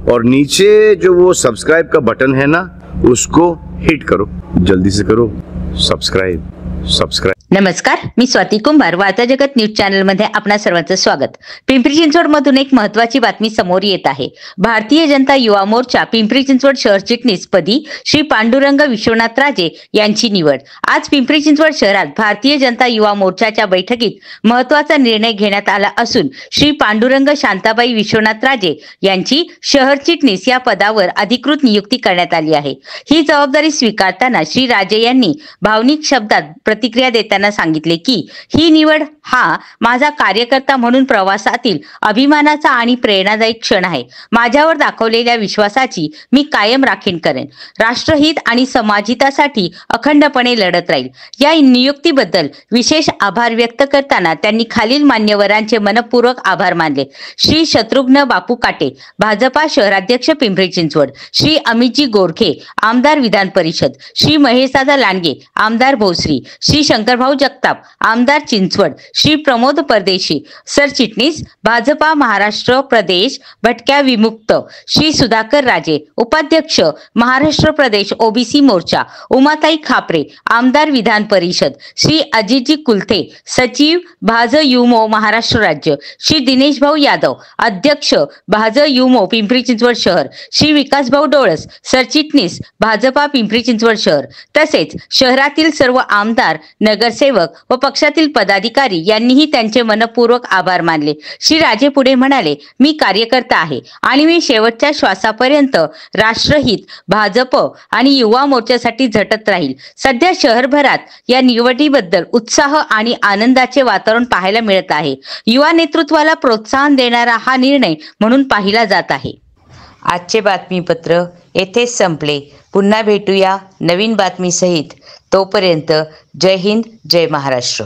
और नीचे जो वो सब्सक्राइब का बटन है ना, उसको हिट करो, जल्दी से करो सब्सक्राइब। नमस्कार, मी स्वाती कुंभार, वार्ता जगत न्यूज चॅनल मध्ये आपणा सर्वांचं स्वागत। पिंपरी चिंचवड मधून एक महत्त्वाची बातमी समोर येत आहे। भारतीय जनता युवा मोर्चा पिंपरी चिंचवड शहर चिटणीस पदी श्री पांडुरंग विश्वनाथ राजे यांची निवड। आज पिंपरी चिंचवड शहरात भारतीय जनता युवा मोर्चाच्या बैठकीत महत्त्वाचा निर्णय घेण्यात आला असून श्री पांडुरंग शांताबाई विश्वनाथ राजे यांची शहर चिटणीस या पदावर अधिकृत नियुक्ती करण्यात आली आहे। ही जबाबदारी स्वीकारताना श्री राजे यांनी भावनिक शब्दात प्रतिक्रिया देताना सांगितले की ही निवड हा माझा कार्यकर्ता म्हणून प्रवासातील अभिमानाचा आणि प्रेरणादायी क्षण आहे। माझ्यावर दाखवलेल्या विश्वासाची मी कायम राखीव करेन। राष्ट्रहित आणि समाजहितासाठी अखंडपणे लढत राहील। या नियुक्तीबद्दल विशेष आभार व्यक्त करताना त्यांनी खालील मान्यवरांचे मनपूर्वक आभार मानले। श्री शत्रुघ्न बापू काटे, भाजपा शहराध्यक्ष पिंपरी चिंचवड, श्री अमितजी गोरखे, आमदार विधान परिषद, श्री महेशदादा लांडगे, आमदार भोसरी, श्री शंकरभाऊ जगताप, आमदार चिंचवड, श्री प्रमोद परदेशी, सरचिटणीस भाजपा महाराष्ट्र प्रदेश भटक्या विमुक्त, श्री सुधाकर राजे, उपाध्यक्ष महाराष्ट्र प्रदेश ओबीसी मोर्चा, उमाताई खापरे, आमदार विधान परिषद, श्री अजितजी कुलथे, सचिव भाज युमो महाराष्ट्र राज्य, श्री दिनेश भाऊ यादव, अध्यक्ष भाज युमो पिंपरी चिंचवड शहर, श्री विकासभाऊ डोळस, सरचिटणीस भाजपा पिंपरी चिंचवड शहर, तसेच शहरातील सर्व आमदार, नगरसेवक व पक्षातील पदाधिकारी यांनीही त्यांचे मनपूर्वक आभार मानले। श्री राजे पुढे म्हणाले, मी कार्यकर्ता आहे आणि मी शेवटच्या श्वासापर्यंत राष्ट्रहित, भाजप आणि युवा मोर्चासाठी झटत राहील। सध्या शहरभरात या निवडीबद्दल उत्साह आणि आनंदाचे वातावरण पाहायला मिळत आहे। युवा नेतृत्वाला प्रोत्साहन देणारा हा निर्णय म्हणून पाहिला जात आहे। आजचे बातमीपत्र येथेच संपले। पुन्हा भेटूया नवीन बातमीसहित। तोपर्यंत जय हिंद, जय महाराष्ट्र।